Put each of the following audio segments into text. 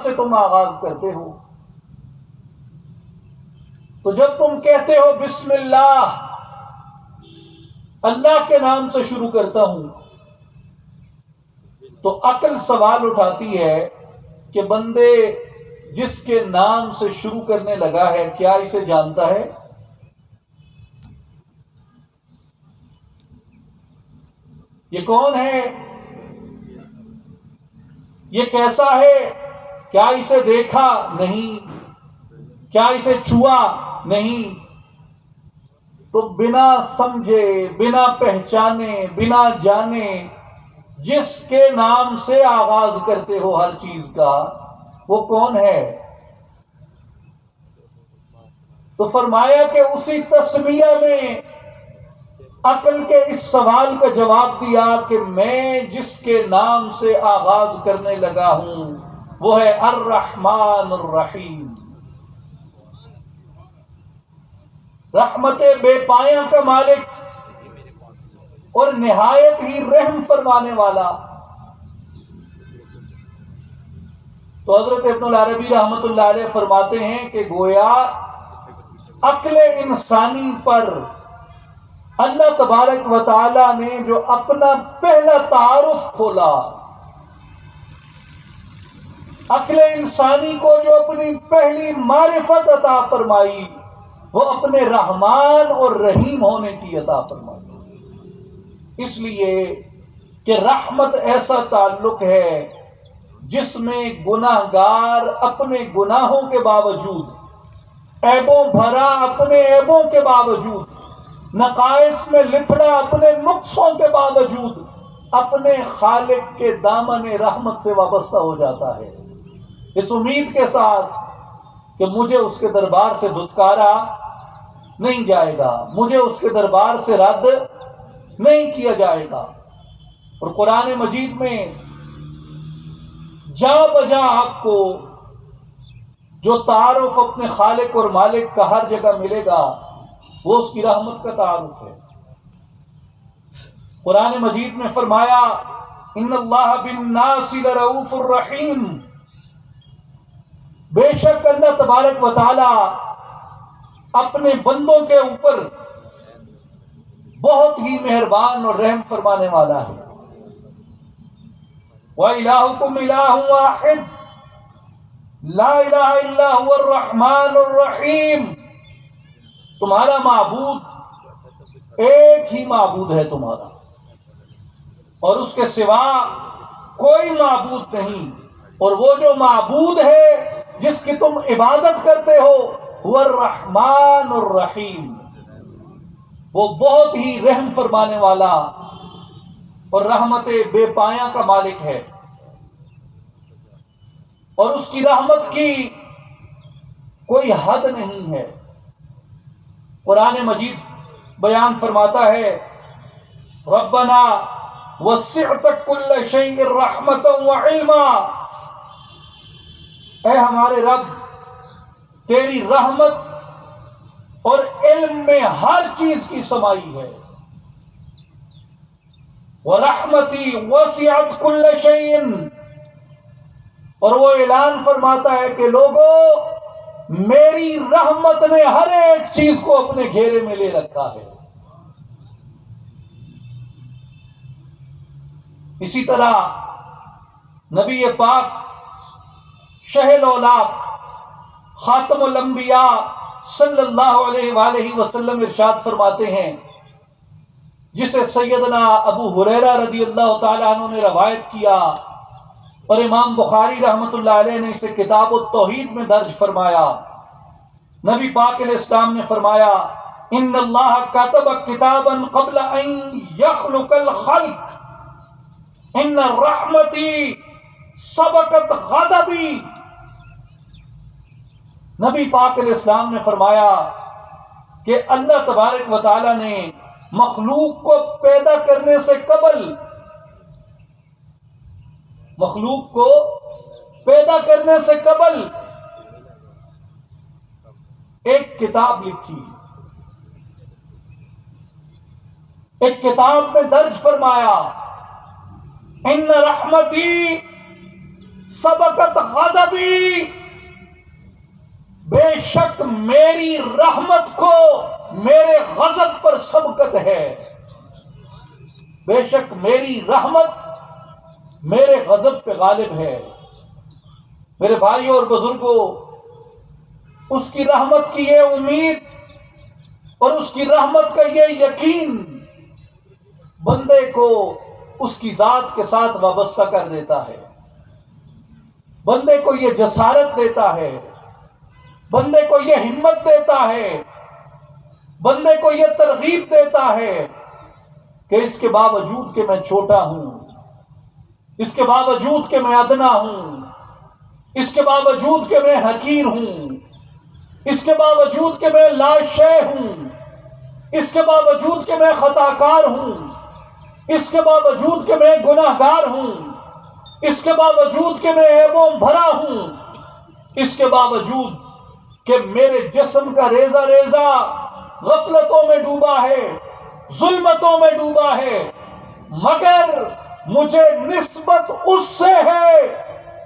سے تم آغاز کرتے ہو؟ تو جب تم کہتے ہو بسم اللہ، اللہ کے نام سے شروع کرتا ہوں، تو عقل سوال اٹھاتی ہے کہ بندے جس کے نام سے شروع کرنے لگا ہے کیا اسے جانتا ہے؟ یہ کون ہے؟ یہ کیسا ہے؟ کیا اسے دیکھا نہیں؟ کیا اسے چھوا نہیں؟ تو بنا سمجھے، بنا پہچانے، بنا جانے جس کے نام سے آغاز کرتے ہو ہر چیز کا، وہ کون ہے؟ تو فرمایا کہ اسی تسمیہ میں عقل کے اس سوال کا جواب دیا کہ میں جس کے نام سے آغاز کرنے لگا ہوں وہ ہے الرحمن الرحیم، رحمت بے پایاں کا مالک اور نہایت ہی رحم فرمانے والا۔ تو حضرت ابن العربی رحمت اللہ علیہ فرماتے ہیں کہ گویا عقل انسانی پر اللہ تبارک و تعالی نے جو اپنا پہلا تعارف کھولا، عقل انسانی کو جو اپنی پہلی معرفت عطا فرمائی، وہ اپنے رحمان اور رحیم ہونے کی عطا فرمائی۔ اس لیے کہ رحمت ایسا تعلق ہے جس میں گناہگار اپنے گناہوں کے باوجود، عیبوں بھرا اپنے عیبوں کے باوجود، نقائص میں لتھڑا اپنے نقصوں کے باوجود اپنے خالق کے دامن رحمت سے وابستہ ہو جاتا ہے، اس امید کے ساتھ کہ مجھے اس کے دربار سے دھتکارا نہیں جائے گا، مجھے اس کے دربار سے رد نہیں کیا جائے گا۔ اور قرآن مجید میں جا بجا آپ کو جو تعارف اپنے خالق اور مالک کا ہر جگہ ملے گا وہ اس کی رحمت کا تعارف ہے۔ قرآن مجید میں فرمایا ان اللہ بالناس لرؤوف الرحیم، بے شک اللہ تبارک و تعالی اپنے بندوں کے اوپر بہت ہی مہربان اور رحم فرمانے والا ہے۔ وَإِلَٰهُكُمْ إِلَٰهٌ وَاحِدٌ لَا إِلَٰهَ إِلَّا هُوَ الرَّحْمَٰنُ الرَّحِيمُ، تمہارا معبود ایک ہی معبود ہے تمہارا، اور اس کے سوا کوئی معبود نہیں، اور وہ جو معبود ہے جس کی تم عبادت کرتے ہو وہ الرحمن الرحیم، وہ بہت ہی رحم فرمانے والا اور رحمت بے پایاں کا مالک ہے، اور اس کی رحمت کی کوئی حد نہیں ہے۔ قرآن مجید بیان فرماتا ہے ربنا وسعت كل شيء رحمة وعلما، اے ہمارے رب تیری رحمت اور علم میں ہر چیز کی سمائی ہے۔ وَرَحْمَتِي وَسِعَتْ كُلَّ شَيْءٍ، اور وہ اعلان فرماتا ہے کہ لوگوں میری رحمت نے ہر ایک چیز کو اپنے گھیرے میں لے رکھا ہے۔ اسی طرح نبی پاک شہ الاولاق خاتم الانبیاء صلی اللہ علیہ وآلہ وسلم ارشاد فرماتے ہیں، جسے سیدنا ابو ہریرہ رضی اللہ تعالیٰ عنہ نے روایت کیا اور امام بخاری رحمت اللہ علیہ نے اسے کتاب التوحید میں درج فرمایا۔ نبی پاک علیہ السلام نے فرمایا ان اللہ کتب کتابا قبل ان یخلق الخلق ان رحمتی سبقت غضبی۔ نبی پاک علیہ السلام نے فرمایا کہ اللہ تبارک و تعالی نے مخلوق کو پیدا کرنے سے قبل، مخلوق کو پیدا کرنے سے قبل ایک کتاب لکھی، ایک کتاب میں درج فرمایا ان رحمتی سبقت غضبی، شک میری رحمت کو میرے غضب پر سبقت ہے، بے شک میری رحمت میرے غضب پہ غالب ہے۔ میرے بھائیوں اور بزرگوں، اس کی رحمت کی یہ امید اور اس کی رحمت کا یہ یقین بندے کو اس کی ذات کے ساتھ وابستہ کر دیتا ہے، بندے کو یہ جسارت دیتا ہے، بندے کو یہ ہمت دیتا ہے، بندے کو یہ ترغیب دیتا ہے کہ اس کے باوجود کہ میں چھوٹا ہوں، اس کے باوجود کہ میں ادنا ہوں، اس کے باوجود کہ میں حقیر ہوں، اس کے باوجود کہ میں لاشے ہوں، اس کے باوجود کہ میں خطا کار ہوں، اس کے باوجود کہ میں گناہ گار ہوں، اس کے باوجود کہ میں عیبوں بھرا ہوں، اس کے باوجود کہ میرے جسم کا ریزہ ریزہ غفلتوں میں ڈوبا ہے، ظلمتوں میں ڈوبا ہے، مگر مجھے نسبت اس سے ہے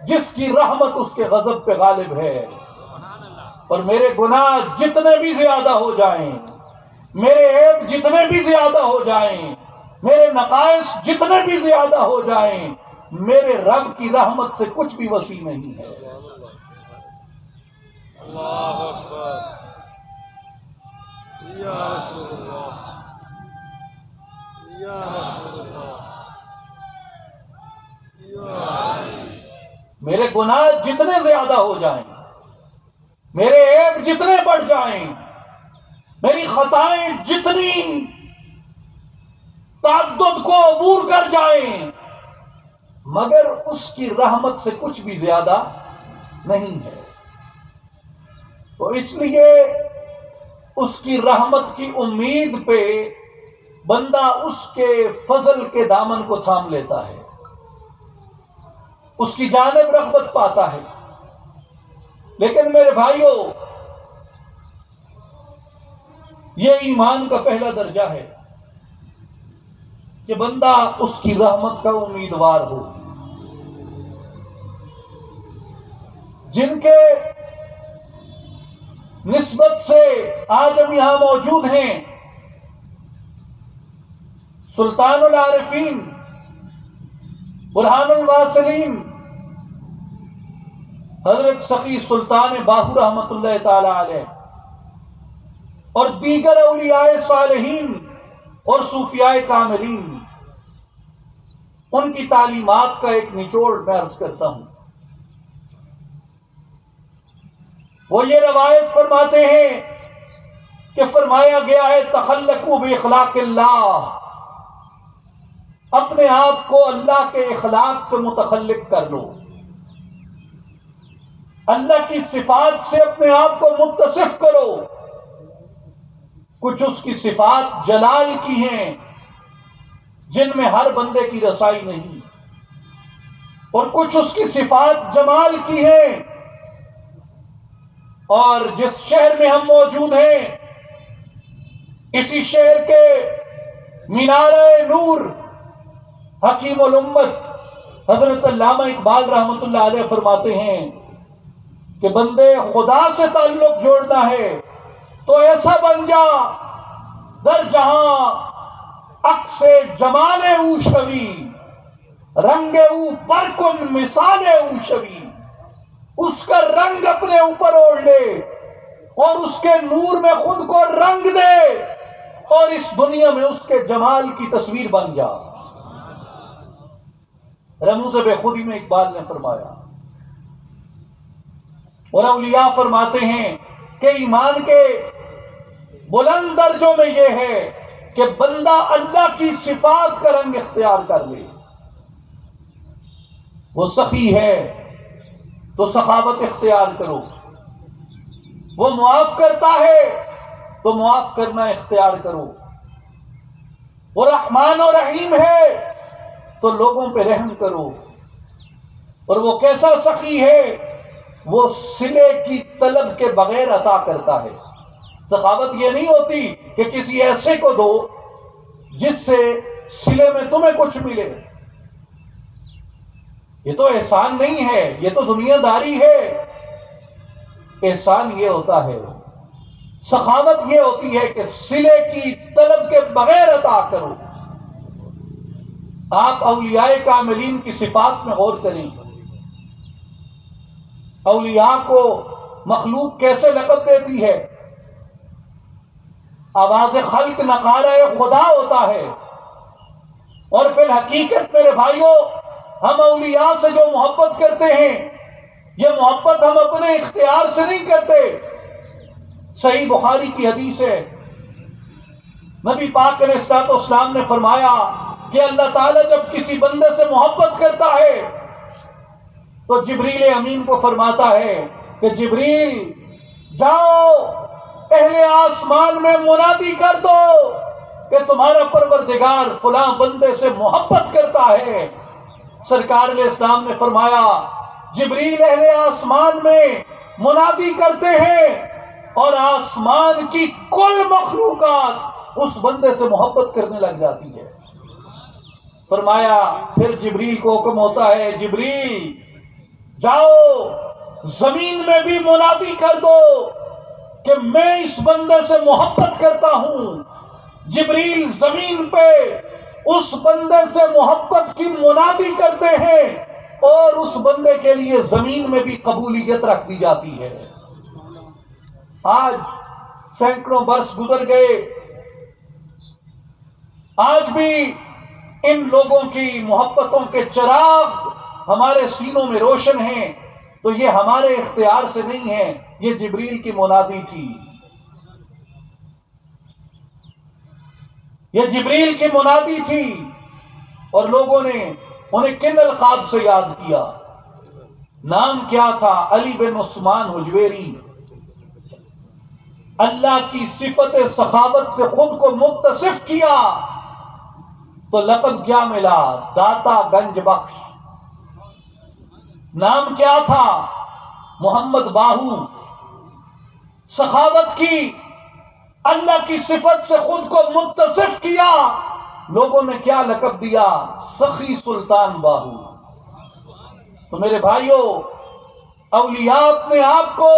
جس کی رحمت اس کے غضب پہ غالب ہے۔ اور میرے گناہ جتنے بھی زیادہ ہو جائیں، میرے عیب جتنے بھی زیادہ ہو جائیں، میرے نقائص جتنے بھی زیادہ ہو جائیں، میرے رب کی رحمت سے کچھ بھی وسیع نہیں ہے۔ اللہ اکبر، یا رسول اللہ، یا رسول اللہ، میرے گناہ جتنے زیادہ ہو جائیں، میرے عیب جتنے بڑھ جائیں، میری خطائیں جتنی تعدد کو عبور کر جائیں، مگر اس کی رحمت سے کچھ بھی زیادہ نہیں ہے۔ تو اس لیے اس کی رحمت کی امید پہ بندہ اس کے فضل کے دامن کو تھام لیتا ہے، اس کی جانب رغبت پاتا ہے۔ لیکن میرے بھائیوں، یہ ایمان کا پہلا درجہ ہے کہ بندہ اس کی رحمت کا امیدوار ہو۔ جن کے نسبت سے آج ہم یہاں موجود ہیں، سلطان العارفین، برہان الواصلین، حضرت سخی سلطان باہو رحمت اللہ تعالی علیہ، اور دیگر اولیاء صالحین اور صوفیاء کاملین، ان کی تعلیمات کا ایک نچوڑ میں عرض کرتا ہوں۔ وہ یہ روایت فرماتے ہیں کہ فرمایا گیا ہے تخلقوا باخلاق اللہ، اپنے آپ کو اللہ کے اخلاق سے متخلق کر لو، اللہ کی صفات سے اپنے آپ کو متصف کرو۔ کچھ اس کی صفات جلال کی ہیں جن میں ہر بندے کی رسائی نہیں، اور کچھ اس کی صفات جمال کی ہیں۔ اور جس شہر میں ہم موجود ہیں، اسی شہر کے مینارہ نور حکیم الامت حضرت علامہ اقبال رحمت اللہ علیہ فرماتے ہیں کہ بندے خدا سے تعلق جوڑنا ہے تو ایسا بن جا در جہاں عکس جمال او شوی، رنگ او پر کن مثال او شوی، اس کا رنگ اپنے اوپر اوڑھ لے اور اس کے نور میں خود کو رنگ دے اور اس دنیا میں اس کے جمال کی تصویر بن جا۔ رموز بے خودی میں اقبال نے فرمایا۔ اور اولیاء فرماتے ہیں کہ ایمان کے بلند درجوں میں یہ ہے کہ بندہ اللہ کی صفات کا رنگ اختیار کر لے۔ وہ سخی ہے تو سخاوت اختیار کرو، وہ معاف کرتا ہے تو معاف کرنا اختیار کرو، وہ رحمان و رحیم ہے تو لوگوں پہ رحم کرو۔ اور وہ کیسا سخی ہے، وہ صلے کی طلب کے بغیر عطا کرتا ہے۔ سخاوت یہ نہیں ہوتی کہ کسی ایسے کو دو جس سے صلے میں تمہیں کچھ ملے، یہ تو احسان نہیں ہے، یہ تو دنیا داری ہے۔ احسان یہ ہوتا ہے سخاوت یہ ہوتی ہے کہ صلے کی طلب کے بغیر عطا کرو. آپ اولیاء کاملین کی صفات میں غور کریں. اولیاء کو مخلوق کیسے لقب دیتی ہے؟ آواز خلق نقارہ خدا ہوتا ہے. اور فی الحقیقت میرے بھائیوں، ہم اولیاء سے جو محبت کرتے ہیں، یہ محبت ہم اپنے اختیار سے نہیں کرتے. صحیح بخاری کی حدیث ہے، نبی پاک علیہ الصلوۃ والسلام نے فرمایا کہ اللہ تعالیٰ جب کسی بندے سے محبت کرتا ہے تو جبریل امین کو فرماتا ہے کہ جبریل جاؤ اہل آسمان میں منادی کر دو کہ تمہارا پروردگار فلاں بندے سے محبت کرتا ہے. سرکار علیہ السلام نے فرمایا جبریل اہل آسمان میں منادی کرتے ہیں اور آسمان کی کل مخلوقات اس بندے سے محبت کرنے لگ جاتی ہے. فرمایا پھر جبریل کو حکم ہوتا ہے جبریل جاؤ زمین میں بھی منادی کر دو کہ میں اس بندے سے محبت کرتا ہوں. جبریل زمین پہ اس بندے سے محبت کی منادی کرتے ہیں اور اس بندے کے لیے زمین میں بھی قبولیت رکھ دی جاتی ہے. آج سینکڑوں برس گزر گئے، آج بھی ان لوگوں کی محبتوں کے چراغ ہمارے سینوں میں روشن ہیں، تو یہ ہمارے اختیار سے نہیں ہے، یہ جبریل کی منادی تھی. یہ جبریل کی منادی تھی. اور لوگوں نے انہیں کن القاب سے یاد کیا؟ نام کیا تھا؟ علی بن عثمان حجویری. اللہ کی صفت سخاوت سے خود کو متصف کیا تو لقب کیا ملا؟ داتا گنج بخش. نام کیا تھا؟ محمد باہو. سخاوت کی، اللہ کی صفت سے خود کو متصف کیا، لوگوں نے کیا لقب دیا؟ سخی سلطان باہو. تو میرے بھائیوں، اولیاء اپنے آپ کو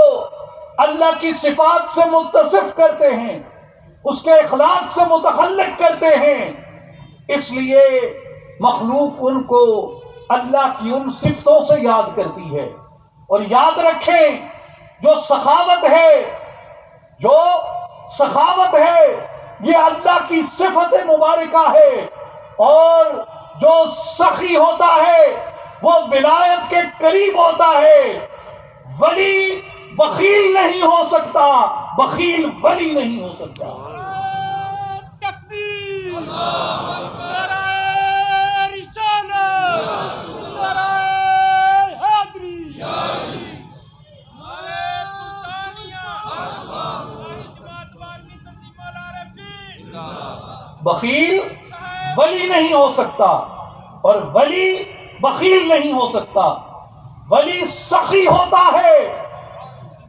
اللہ کی صفات سے متصف کرتے ہیں، اس کے اخلاق سے متخلق کرتے ہیں، اس لیے مخلوق ان کو اللہ کی ان صفتوں سے یاد کرتی ہے. اور یاد رکھیں، جو سخاوت ہے یہ اللہ کی صفت مبارکہ ہے، اور جو سخی ہوتا ہے وہ ولایت کے قریب ہوتا ہے. ولی بخیل نہیں ہو سکتا، بخیل ولی نہیں ہو سکتا. تکبیر، نعرہ رسالت، نعرہ حیدری، نعرہ سلطانیہ، اس بات بار کی ترتیب العارفین. بخیل ولی نہیں ہو سکتا اور ولی بخیل نہیں ہو سکتا. ولی سخی ہوتا ہے،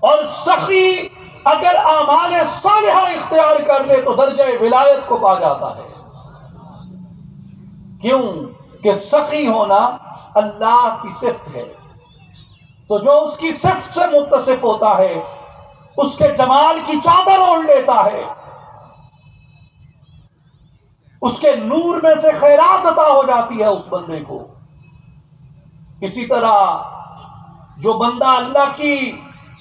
اور سخی اگر اعمال صالحہ اختیار کر لے تو درجہ ولایت کو پا جاتا ہے. کیوں کہ سخی ہونا اللہ کی صفت ہے. تو جو اس کی صفت سے متصف ہوتا ہے اس کے جمال کی چادر اوڑھ لیتا ہے، اس کے نور میں سے خیرات عطا ہو جاتی ہے اس بندے کو. اسی طرح جو بندہ اللہ کی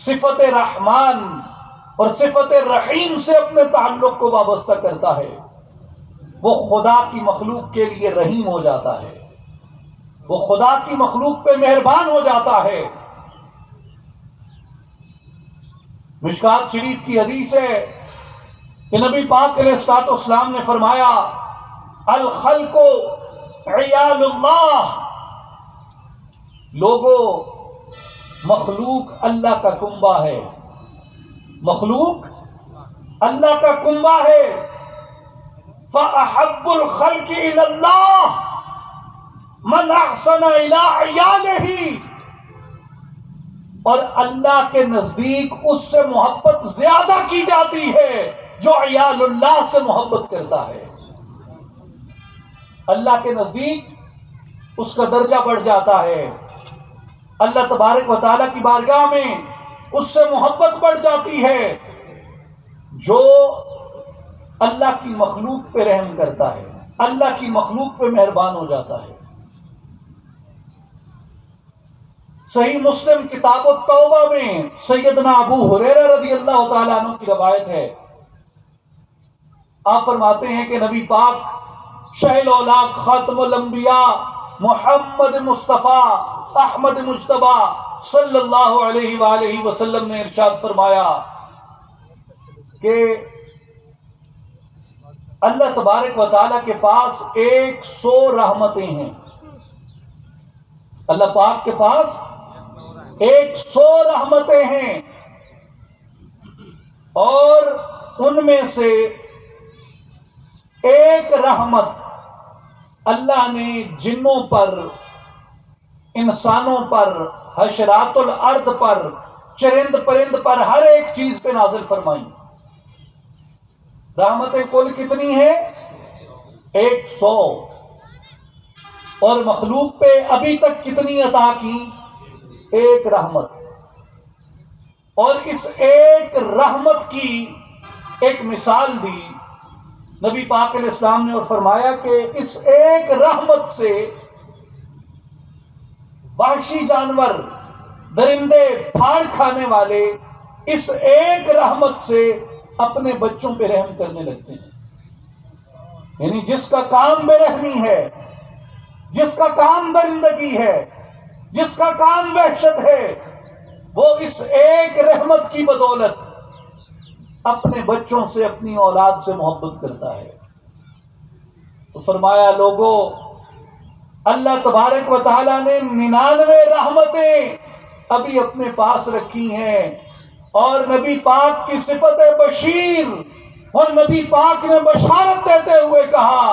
صفت رحمان اور صفت رحیم سے اپنے تعلق کو وابستہ کرتا ہے، وہ خدا کی مخلوق کے لیے رحیم ہو جاتا ہے، وہ خدا کی مخلوق پہ مہربان ہو جاتا ہے. مشکات شریف کی حدیث ہے کہ نبی پاک علیہ الصلوۃ والسلام نے فرمایا الخلق عیال اللہ. لوگوں، مخلوق اللہ کا کنبہ ہے، مخلوق اللہ کا کنبہ ہے. فَأَحَبُّ الْخَلْقِ إِلَى اللَّهِ مَنْ أَحْسَنَ إِلَىٰ عِيَالِهِ. اور اللہ کے نزدیک اس سے محبت زیادہ کی جاتی ہے جو عیال اللہ سے محبت کرتا ہے. اللہ کے نزدیک اس کا درجہ بڑھ جاتا ہے، اللہ تبارک و تعالیٰ کی بارگاہ میں اس سے محبت بڑھ جاتی ہے. جو اللہ کی مخلوق پہ رحم کرتا ہے، اللہ کی مخلوق پہ مہربان ہو جاتا ہے۔ صحیح مسلم کتاب التوبہ میں سیدنا ابو ہریرہ رضی اللہ تعالیٰ عنہ کی روایت ہے، آپ فرماتے ہیں کہ نبی پاک شہ الاولاق خاتم الانبیاء محمد مصطفیٰ احمد مجتبی صلی اللہ علیہ وآلہ وسلم نے ارشاد فرمایا کہ اللہ تبارک و تعالیٰ کے پاس 100 رحمتیں ہیں۔ اللہ پاک کے پاس 100 رحمتیں ہیں، اور ان میں سے ایک رحمت اللہ نے جنوں پر، انسانوں پر، حشرات الارض پر، چرند پرند پر، ہر ایک چیز پہ نازل فرمائی۔ رحمتیں کل کتنی ہیں؟ 100۔ اور مخلوق پہ ابھی تک کتنی عطا کی؟ ایک رحمت۔ اور اس ایک رحمت کی ایک مثال دی نبی پاک علیہ السلام نے، اور فرمایا کہ اس ایک رحمت سے وحشی جانور، درندے، پھاڑ کھانے والے اس ایک رحمت سے اپنے بچوں پہ رحم کرنے لگتے ہیں۔ یعنی جس کا کام بے رحمی ہے، جس کا کام درندگی ہے، جس کا کام وحشت ہے، وہ اس ایک رحمت کی بدولت اپنے بچوں سے، اپنی اولاد سے محبت کرتا ہے۔ تو فرمایا لوگوں، اللہ تبارک و تعالیٰ نے 99 رحمتیں ابھی اپنے پاس رکھی ہیں، اور نبی پاک کی صفت بشیر، اور نبی پاک نے بشارت دیتے ہوئے کہا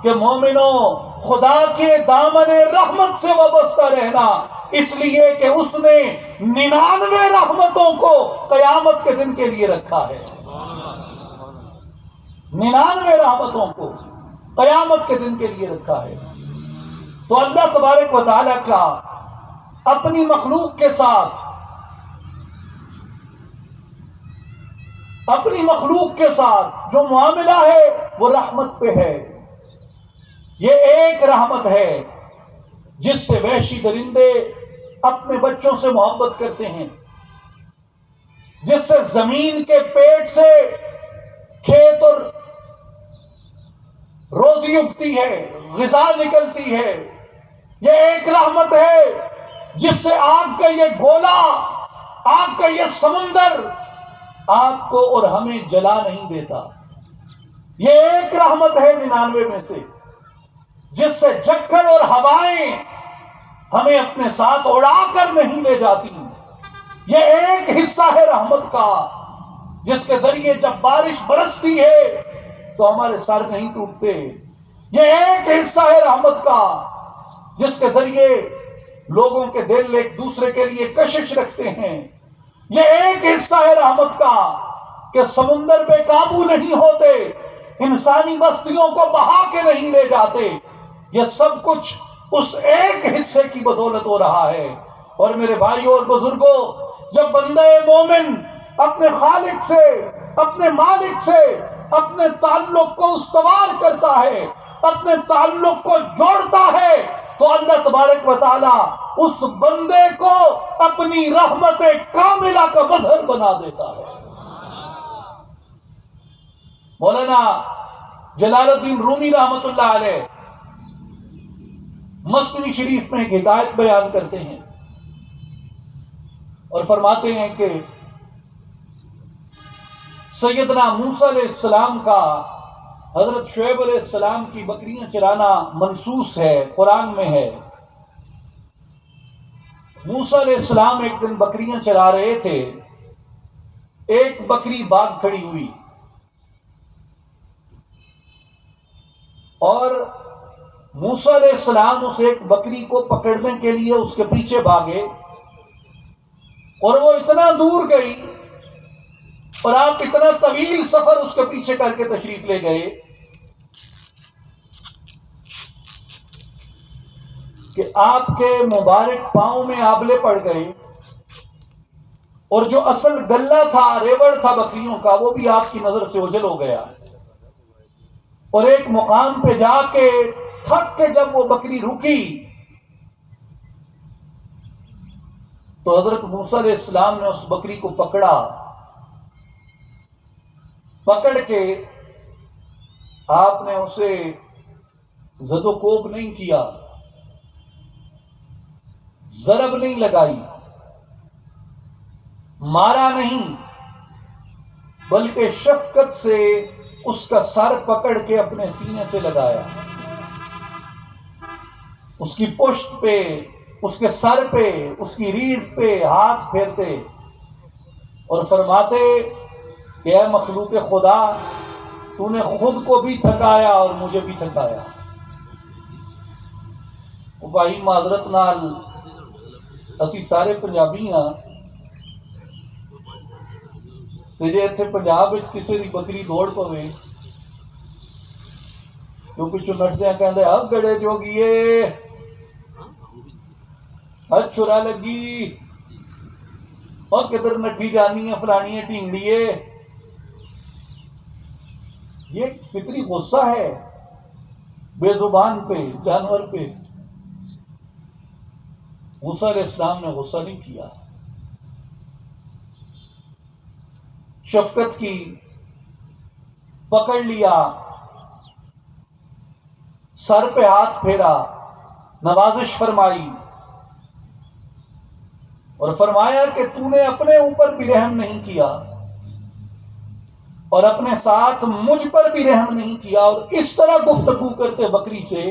کہ مومنوں، خدا کے دامن رحمت سے وابستہ رہنا، اس لیے کہ اس نے 99 رحمتوں کو قیامت کے دن کے لیے رکھا ہے۔ 99 رحمتوں کو قیامت کے دن کے لیے رکھا ہے۔ تو اللہ تبارک و تعالیٰ کا اپنی مخلوق کے ساتھ، اپنی مخلوق کے ساتھ جو معاملہ ہے وہ رحمت پہ ہے۔ یہ ایک رحمت ہے جس سے وحشی درندے اپنے بچوں سے محبت کرتے ہیں، جس سے زمین کے پیٹ سے کھیت اور روزی اگتی ہے، غذا نکلتی ہے۔ یہ ایک رحمت ہے جس سے آگ کا یہ گولا، آگ کا یہ سمندر آپ کو اور ہمیں جلا نہیں دیتا۔ یہ ایک رحمت ہے 99 میں سے، جس سے جکڑ اور ہوائیں ہمیں اپنے ساتھ اڑا کر نہیں لے جاتی۔ یہ ایک حصہ ہے رحمت کا، جس کے ذریعے جب بارش برستی ہے تو ہمارے سر نہیں ٹوٹتے۔ یہ ایک حصہ ہے رحمت کا جس کے ذریعے لوگوں کے دل ایک دوسرے کے لیے کشش رکھتے ہیں۔ یہ ایک حصہ ہے رحمت کا کہ سمندر بے قابو نہیں ہوتے، انسانی بستیوں کو بہا کے نہیں لے جاتے۔ یہ سب کچھ اس ایک حصے کی بدولت ہو رہا ہے۔ اور میرے بھائیوں اور بزرگوں، جب بندہ مومن اپنے خالق سے، اپنے مالک سے اپنے تعلق کو استوار کرتا ہے، اپنے تعلق کو جوڑتا ہے، تو اللہ تبارک و تعالیٰ اس بندے کو اپنی رحمت کاملہ کا مظہر بنا دیتا ہے۔ مولانا جلال الدین رومی رحمت اللہ علیہ مثنوی شریف میں ایک حکایت بیان کرتے ہیں اور فرماتے ہیں کہ سیدنا موسیٰ علیہ السلام کا حضرت شعیب علیہ السلام کی بکریاں چرانا منصوص ہے، قرآن میں ہے۔ موسیٰ علیہ السلام ایک دن بکریاں چرا رہے تھے، ایک بکری بھاگ کھڑی ہوئی اور موسیٰ علیہ السلام اس ایک بکری کو پکڑنے کے لیے اس کے پیچھے بھاگے، اور وہ اتنا دور گئی اور آپ اتنا طویل سفر اس کے پیچھے کر کے تشریف لے گئے کہ آپ کے مبارک پاؤں میں آبلے پڑ گئے اور جو اصل گلہ تھا، ریوڑ تھا بکریوں کا، وہ بھی آپ کی نظر سے اوجھل ہو گیا. اور ایک مقام پہ جا کے تھک کے جب وہ بکری رکی تو حضرت موسیٰ علیہ السلام نے اس بکری کو پکڑا. پکڑ کے آپ نے اسے زد و کوب نہیں کیا، ضرب نہیں لگائی، مارا نہیں، بلکہ شفقت سے اس کا سر پکڑ کے اپنے سینے سے لگایا، اس کی پشت پہ، اس کے سر پہ، اس کی ریڑھ پہ ہاتھ پھیرتے اور فرماتے کہ اے مخلوق خدا، تو نے خود کو بھی تھکایا اور مجھے بھی تھکایا. وہ بھائی معذرت نال اسی سارے پنجابی ہاں تے جے اتنے پنجاب وچ کسی دی بکری دوڑ پوے تو پچھو نٹدے کہندے آ گڑے جوگیے، چھرا لگی، اور کدھر نٹھی جانی ہے فلانی ہے ٹینگڑیے. یہ ایک فطری غصہ ہے بے زبان پہ، جانور پہ. موسیٰ علیہ السلام نے غصہ نہیں کیا، شفقت کی، پکڑ لیا، سر پہ ہاتھ پھیرا، نوازش فرمائی اور فرمایا کہ تو نے اپنے اوپر بھی رحم نہیں کیا اور اپنے ساتھ مجھ پر بھی رحم نہیں کیا. اور اس طرح گفتگو کرتے بکری سے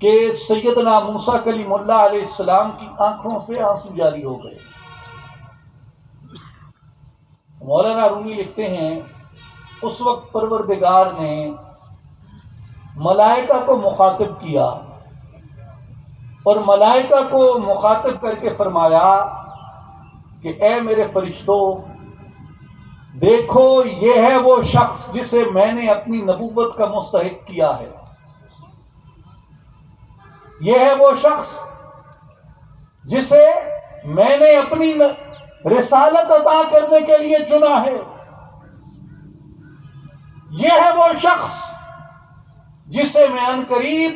کہ سیدنا موسیٰ کلیم اللہ علیہ السلام کی آنکھوں سے آنسو جاری ہو گئے. مولانا رومی لکھتے ہیں اس وقت پروردگار نے ملائکہ کو مخاطب کیا اور ملائکہ کو مخاطب کر کے فرمایا کہ اے میرے فرشتوں، دیکھو یہ ہے وہ شخص جسے میں نے اپنی نبوت کا مستحق کیا ہے، یہ ہے وہ شخص جسے میں نے اپنی رسالت عطا کرنے کے لیے چنا ہے، یہ ہے وہ شخص جسے میں عنقریب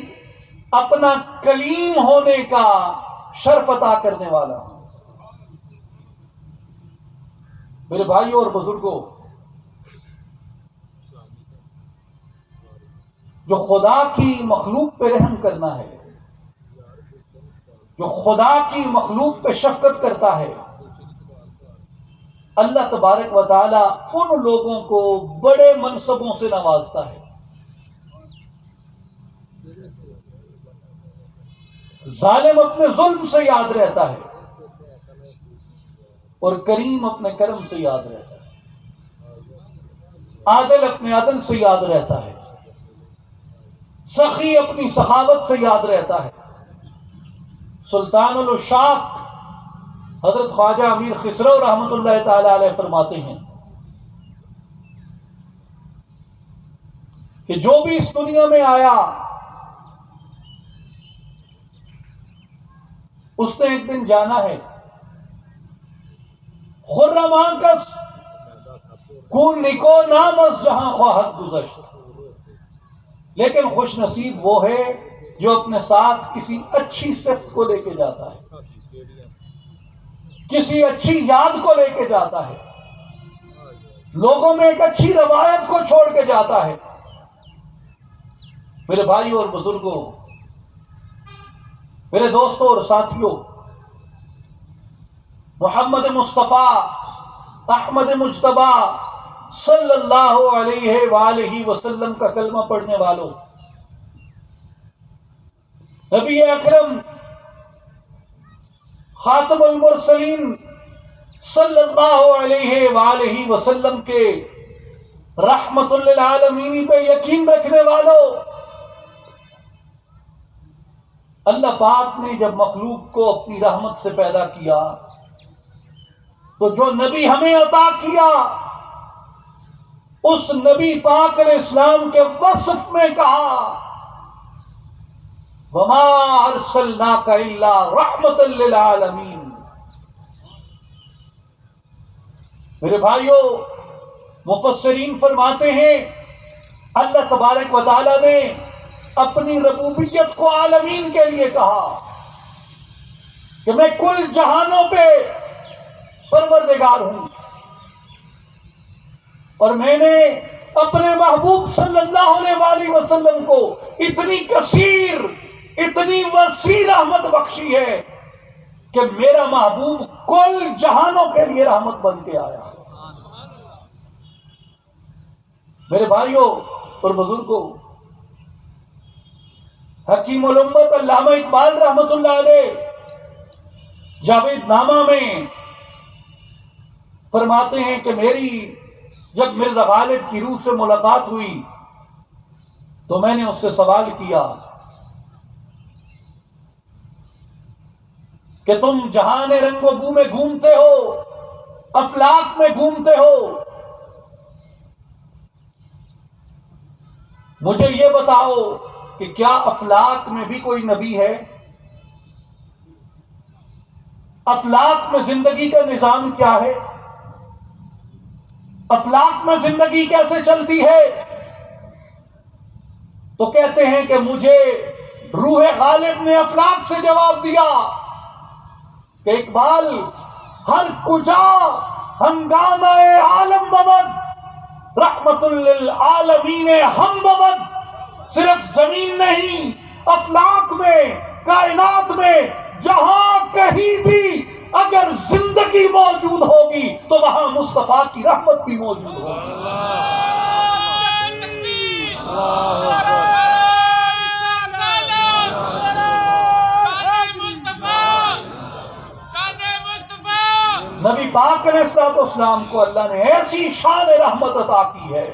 اپنا کلیم ہونے کا شرف عطا کرنے والا ہوں. میرے بھائیوں اور بزرگوں، جو خدا کی مخلوق پہ رحم کرنا ہے، جو خدا کی مخلوق پہ شفقت کرتا ہے، اللہ تبارک و تعالی ان لوگوں کو بڑے منصبوں سے نوازتا ہے. ظالم اپنے ظلم سے یاد رہتا ہے اور کریم اپنے کرم سے یاد رہتا ہے، عادل اپنے عدل سے یاد رہتا ہے، سخی اپنی سخاوت سے یاد رہتا ہے. سلطان الشاق حضرت خواجہ امیر خسرو رحمۃ اللہ تعالی علیہ فرماتے ہیں کہ جو بھی اس دنیا میں آیا اس نے ایک دن جانا ہے. خرم آنکس کون نکو نامس جہاں خواہد گزشت، لیکن خوش نصیب وہ ہے جو اپنے ساتھ کسی اچھی صفت کو لے کے جاتا ہے، کسی اچھی یاد کو لے کے جاتا ہے، لوگوں میں ایک اچھی روایت کو چھوڑ کے جاتا ہے. میرے بھائیوں اور بزرگوں، میرے دوستوں اور ساتھیوں، محمد مصطفیٰ احمد مجتبیٰ صلی اللہ علیہ وآلہ وسلم کا کلمہ پڑھنے والوں، نبی اکرم خاتم المرسلین صلی اللہ علیہ وآلہ وسلم کے رحمت للعالمین پہ یقین رکھنے والوں، اللہ پاک نے جب مخلوق کو اپنی رحمت سے پیدا کیا تو جو نبی ہمیں عطا کیا اس نبی پاک علیہ السلام کے وصف میں کہا وَمَا أَرْسَلْنَاكَ إِلَّا رَحْمَةً لِلْعَالَمِينَ. میرے بھائیوں، مفسرین فرماتے ہیں اللہ تبارک و تعالی نے اپنی ربوبیت کو عالمین کے لیے کہا کہ میں کل جہانوں پہ پروردگار ہوں، اور میں نے اپنے محبوب صلی اللہ علیہ وسلم کو اتنی کثیر، اتنی وسیع رحمت بخشی ہے کہ میرا محبوب کل جہانوں کے لیے رحمت بن کے آیا۔ میرے بھائیوں اور بزرگوں، حکیم الامت علامہ اقبال رحمت اللہ علیہ جاوید نامہ میں فرماتے ہیں کہ میری جب مرزا غالب کی روح سے ملاقات ہوئی تو میں نے اس سے سوال کیا کہ تم جہان رنگ و بو میں گھومتے ہو، افلاک میں گھومتے ہو، مجھے یہ بتاؤ کہ کیا افلاک میں بھی کوئی نبی ہے؟ افلاک میں زندگی کا نظام کیا ہے؟ افلاک میں زندگی کیسے چلتی ہے؟ تو کہتے ہیں کہ مجھے روح غالب نے افلاک سے جواب دیا کہ اقبال، ہر کجا ہنگامہ عالم بود، رحمت للعالمین ہم بود، صرف زمین نہیں، افلاک میں، کائنات میں، جہاں کہیں بھی اگر زندگی موجود ہوگی تو وہاں مصطفیٰ کی رحمت بھی موجود ہوگی۔ نبی پاک علیہ الصلوۃ والسلام کو اللہ نے ایسی شان رحمت عطا کی ہے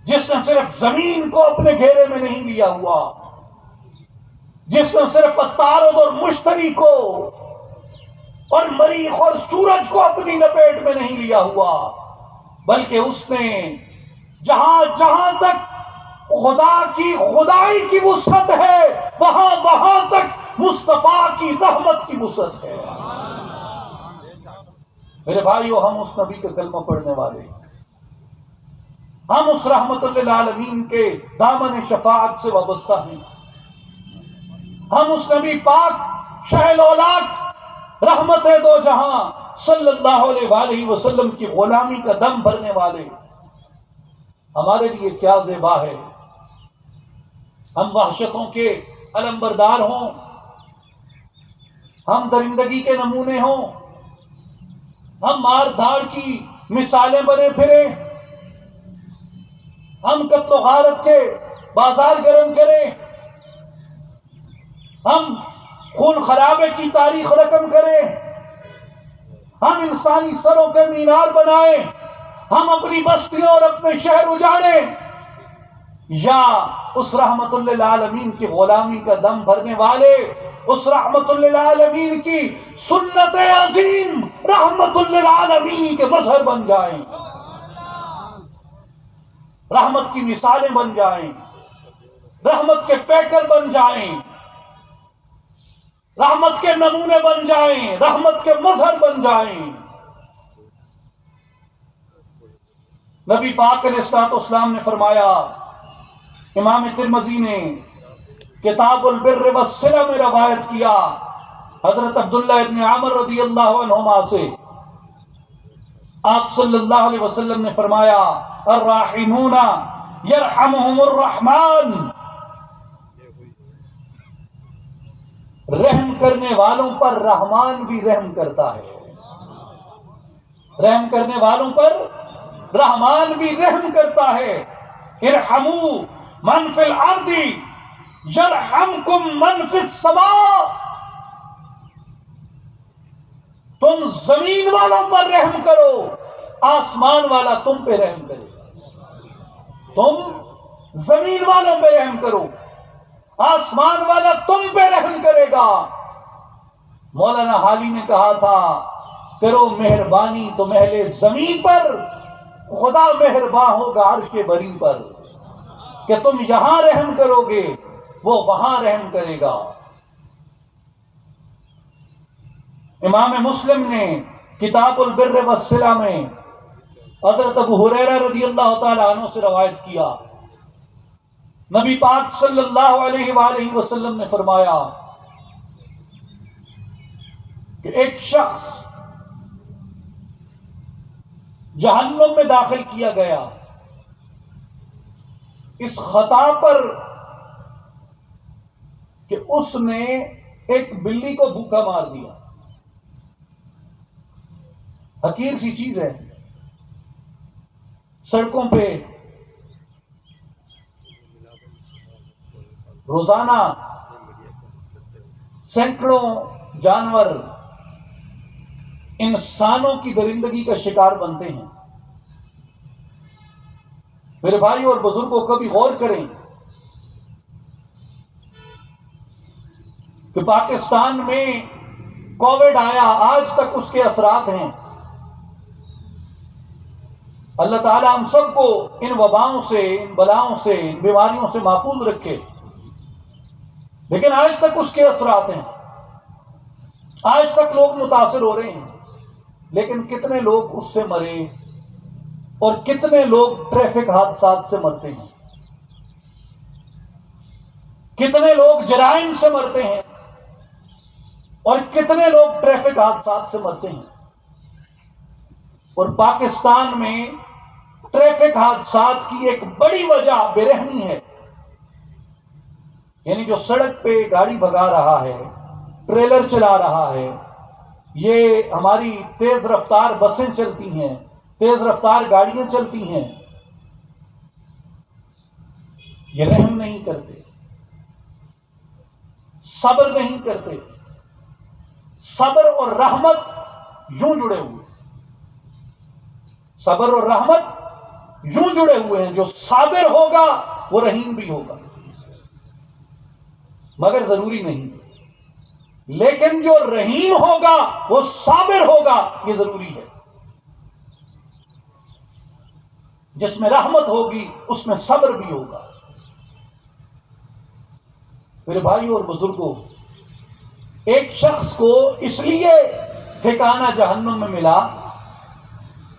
جس نے صرف زمین کو اپنے گھیرے میں نہیں لیا ہوا، جس نے صرف عطارد اور مشتری کو اور مریخ اور سورج کو اپنی لپیٹ میں نہیں لیا ہوا، بلکہ اس نے جہاں جہاں تک خدا کی خدائی کی وسعت ہے وہاں وہاں تک مصطفیٰ کی رحمت کی وسعت ہے۔ میرے بھائیو، ہم اس نبی کا کلمہ پڑھنے والے ہیں، ہم اس رحمت للعالمین کے دامن شفاعت سے وابستہ ہیں، ہم اس نبی پاک شہ الاولاق رحمت دو جہاں صلی اللہ علیہ وآلہ وسلم کی غلامی کا دم بھرنے والے، ہمارے لیے کیا زیبا ہے ہم وحشتوں کے علمبردار ہوں، ہم درندگی کے نمونے ہوں، ہم مار دھاڑ کی مثالیں بنے پھریں، ہم قتل و غارت کے بازار گرم کریں، ہم خون خرابے کی تاریخ رقم کریں، ہم انسانی سروں کے مینار بنائیں، ہم اپنی بستیوں اور اپنے شہر اجاڑیں، یا اس رحمت للعالمین کی غلامی کا دم بھرنے والے، اس رحمت للعالمین کی سنت عظیم رحمت للعالمین کے مظہر بن جائیں، رحمت کی مثالیں بن جائیں، رحمت کے پیکر بن جائیں، رحمت کے نمونے بن جائیں، رحمت کے مظہر بن جائیں۔ نبی پاک علیہ الصلوۃ والسلام نے فرمایا، امام ترمذی نے کتاب البر والصلہ میں روایت کیا حضرت عبداللہ ابن عمر رضی اللہ عنہما سے، آپ صلی اللہ علیہ وسلم نے فرمایا، الراحمون یرحمہم الرحمن، رحم کرنے والوں پر رحمان بھی رحم کرتا ہے، رحم کرنے والوں پر رحمان بھی رحم کرتا ہے۔ ارحموا من فی الارض یرحمکم من فی السماء، تم زمین والوں پر رحم کرو، آسمان والا تم پہ رحم کرے گا، تم زمین والوں پہ رحم کرو، آسمان والا تم پہ رحم کرے گا۔ مولانا حالی نے کہا تھا، کرو مہربانی تو اہل زمین پر، خدا مہرباں ہوگا عرش کے بری پر، کہ تم یہاں رحم کرو گے وہ وہاں رحم کرے گا۔ امام مسلم نے کتاب البر والصلہ میں حضرت ابو ہریرہ رضی اللہ تعالی عنہ سے روایت کیا، نبی پاک صلی اللہ علیہ وآلہ وسلم نے فرمایا کہ ایک شخص جہنم میں داخل کیا گیا اس خطا پر کہ اس نے ایک بلی کو بھوکا مار دیا۔ حقیر سی چیز ہے، سڑکوں پہ روزانہ سینکڑوں جانور انسانوں کی درندگی کا شکار بنتے ہیں۔ میرے بھائی اور بزرگوں کبھی غور کریں کہ پاکستان میں کووڈ آیا، آج تک اس کے اثرات ہیں۔ اللہ تعالی ہم سب کو ان وباؤں سے، ان بلاؤں سے، ان بیماریوں سے محفوظ رکھے، لیکن آج تک اس کے اثرات ہیں، آج تک لوگ متاثر ہو رہے ہیں۔ لیکن کتنے لوگ اس سے مرے اور کتنے لوگ ٹریفک حادثات سے مرتے ہیں، کتنے لوگ جرائم سے مرتے ہیں اور کتنے لوگ ٹریفک حادثات سے مرتے ہیں۔ اور پاکستان میں ٹریفک حادثات کی ایک بڑی وجہ بے رحمی ہے، یعنی جو سڑک پہ گاڑی بھگا رہا ہے، ٹریلر چلا رہا ہے، یہ ہماری تیز رفتار بسیں چلتی ہیں، تیز رفتار گاڑیاں چلتی ہیں، یہ رحم نہیں کرتے، صبر نہیں کرتے۔ صبر اور رحمت یوں جڑے ہوئے، صبر اور رحمت یوں جڑے ہوئے ہیں، جو صابر ہوگا وہ رحیم بھی ہوگا، مگر ضروری نہیں، لیکن جو رحیم ہوگا وہ صابر ہوگا، یہ ضروری ہے۔ جس میں رحمت ہوگی اس میں صبر بھی ہوگا۔ میرے بھائیوں اور بزرگوں، ایک شخص کو اس لیے ٹھکانہ جہنم میں ملا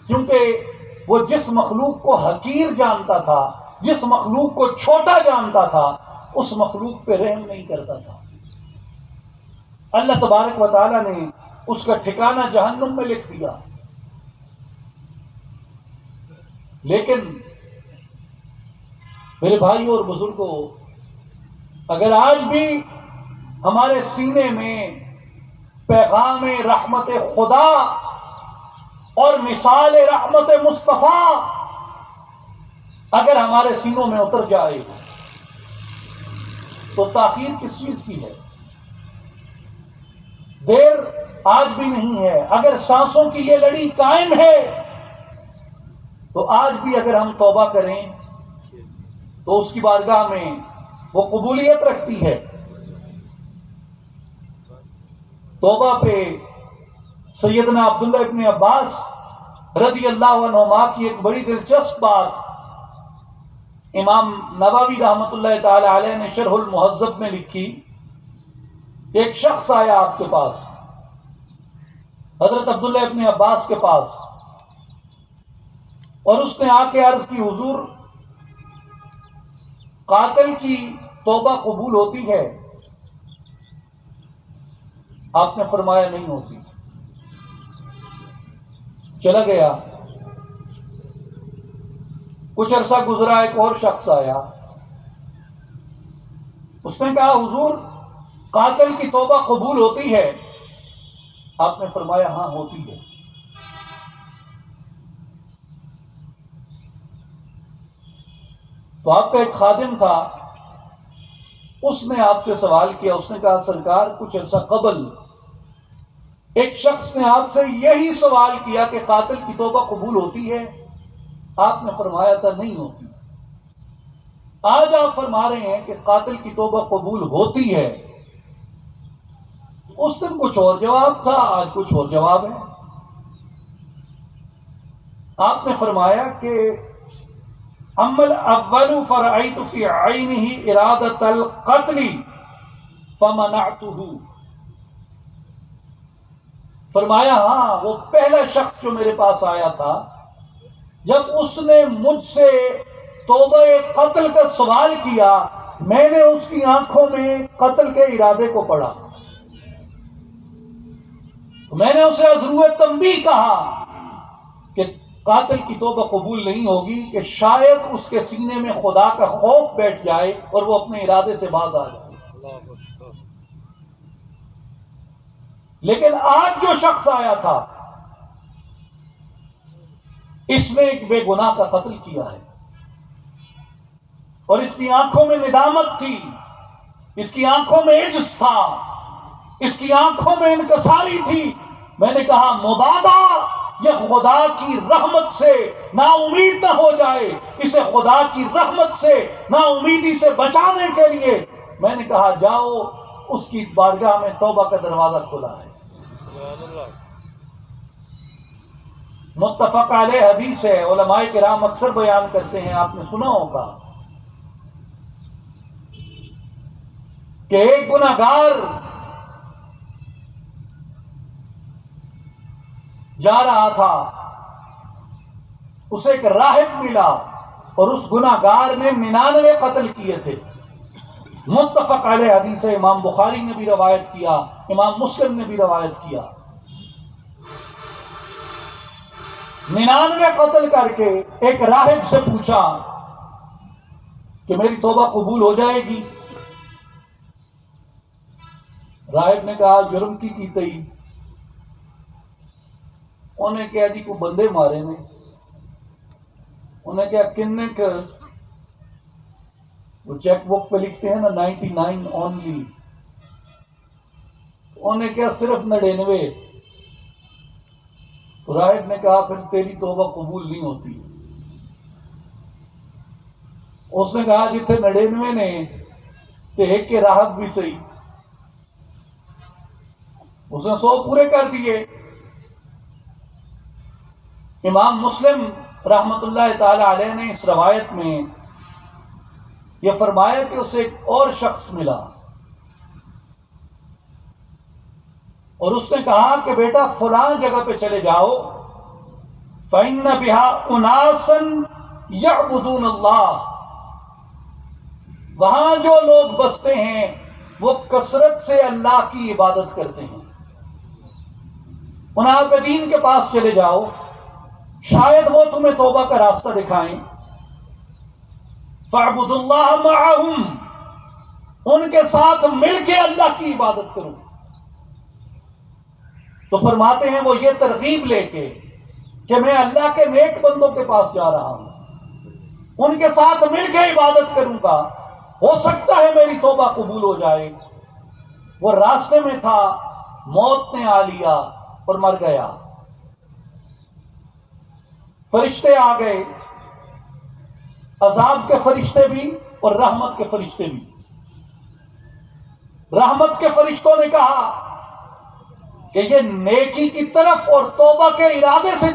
کیونکہ وہ جس مخلوق کو حقیر جانتا تھا، جس مخلوق کو چھوٹا جانتا تھا، اس مخلوق پہ رحم نہیں کرتا تھا۔ اللہ تبارک و تعالیٰ نے اس کا ٹھکانہ جہنم میں لکھ دیا۔ لیکن میرے بھائیوں اور بزرگوں، اگر آج بھی ہمارے سینے میں پیغام رحمت خدا اور مثال رحمت مصطفیٰ اگر ہمارے سینوں میں اتر جائے تو تاخیر کس چیز کی ہے؟ دیر آج بھی نہیں ہے۔ اگر سانسوں کی یہ لڑی قائم ہے تو آج بھی اگر ہم توبہ کریں تو اس کی بارگاہ میں وہ قبولیت رکھتی ہے۔ توبہ پہ سیدنا عبداللہ ابن عباس رضی اللہ عنہما کی ایک بڑی دلچسپ بات امام نووی رحمۃ اللہ تعالی علیہ نے شرح المہذب میں لکھی۔ ایک شخص آیا آپ کے پاس، حضرت عبداللہ ابن عباس کے پاس، اور اس نے آ کے عرض کی، حضور قاتل کی توبہ قبول ہوتی ہے؟ آپ نے فرمایا نہیں ہوتی۔ چلا گیا، کچھ عرصہ گزرا، ایک اور شخص آیا، اس نے کہا حضور قاتل کی توبہ قبول ہوتی ہے؟ آپ نے فرمایا ہاں ہوتی ہے۔ تو آپ کا ایک خادم تھا، اس نے آپ سے سوال کیا، اس نے کہا سرکار کچھ عرصہ قبل ایک شخص نے آپ سے یہی سوال کیا کہ قاتل کی توبہ قبول ہوتی ہے؟ آپ نے فرمایا تھا نہیں ہوتی۔ آج آپ فرما رہے ہیں کہ قاتل کی توبہ قبول ہوتی ہے۔ اس دن کچھ اور جواب تھا، آج کچھ اور جواب ہے۔ آپ نے فرمایا کہ اما الاول فرأيت في عينه إرادة القتل فمنعته فرمایا ہاں، وہ پہلا شخص جو میرے پاس آیا تھا، جب اس نے مجھ سے توبہ قتل کا سوال کیا، میں نے اس کی آنکھوں میں قتل کے ارادے کو پڑھا. میں نے اسے از روئے تنبیہ کہا کہ قاتل کی توبہ قبول نہیں ہوگی، کہ شاید اس کے سینے میں خدا کا خوف بیٹھ جائے اور وہ اپنے ارادے سے باز آ جائے. لیکن آج جو شخص آیا تھا، اس نے ایک بے گناہ کا قتل کیا ہے، اور اس کی آنکھوں میں ندامت تھی، اس کی آنکھوں میں عجز تھا، اس کی آنکھوں میں انکساری تھی. میں نے کہا مبادا یہ خدا کی رحمت سے نا امید نہ ہو جائے، اسے خدا کی رحمت سے نا امیدی سے بچانے کے لیے میں نے کہا جاؤ، اس کی بارگاہ میں توبہ کا دروازہ کھلا ہے. متفق علیہ حدیث ہے، علماء کرام اکثر بیان کرتے ہیں، آپ نے سنا ہوگا کہ ایک گناہگار جا رہا تھا، اسے ایک راہب ملا، اور اس گناہگار نے 99 قتل کیے تھے. متفق علیہ حدیث ہے، امام بخاری نے بھی روایت کیا، امام مسلم نے بھی روایت کیا. 99 قتل کر کے ایک راہب سے پوچھا کہ میری توبہ قبول ہو جائے گی؟ راہب نے کہا جرم کی تئی. انہیں کہا جی کو بندے مارے نے. انہیں کہا کن کے وہ چیک بک پہ لکھتے ہیں نا 99 اونلی. انہیں کہا صرف 99. راہب نے کہا پھر تیری توبہ قبول نہیں ہوتی. اس نے کہا جتنے 99 نے تے ایک کے راہب بھی صحیح. اس نے 100 پورے کر دیے. امام مسلم رحمت اللہ تعالی علیہ نے اس روایت میں یہ فرمایا کہ اسے ایک اور شخص ملا، اور اس نے کہا کہ بیٹا فلاں جگہ پہ چلے جاؤ، فَإِنَّ بِهَا أُنَاسًا يَعْبُدُونَ اللَّهَ. وہاں جو لوگ بستے ہیں وہ کثرت سے اللہ کی عبادت کرتے ہیں. ان عابدین کے پاس چلے جاؤ، شاید وہ تمہیں توبہ کا راستہ دکھائیں. فَاعْبُدُوا اللَّهَ مَعَهُمْ، ان کے ساتھ مل کے اللہ کی عبادت کرو. تو فرماتے ہیں وہ یہ ترغیب لے کے کہ میں اللہ کے نیک بندوں کے پاس جا رہا ہوں، ان کے ساتھ مل کے عبادت کروں گا، ہو سکتا ہے میری توبہ قبول ہو جائے. وہ راستے میں تھا، موت نے آ لیا اور مر گیا. فرشتے آ گئے، عذاب کے فرشتے بھی اور رحمت کے فرشتے بھی. رحمت کے فرشتوں نے کہا کہ یہ نیکی کی طرف اور توبہ کے ارادے سے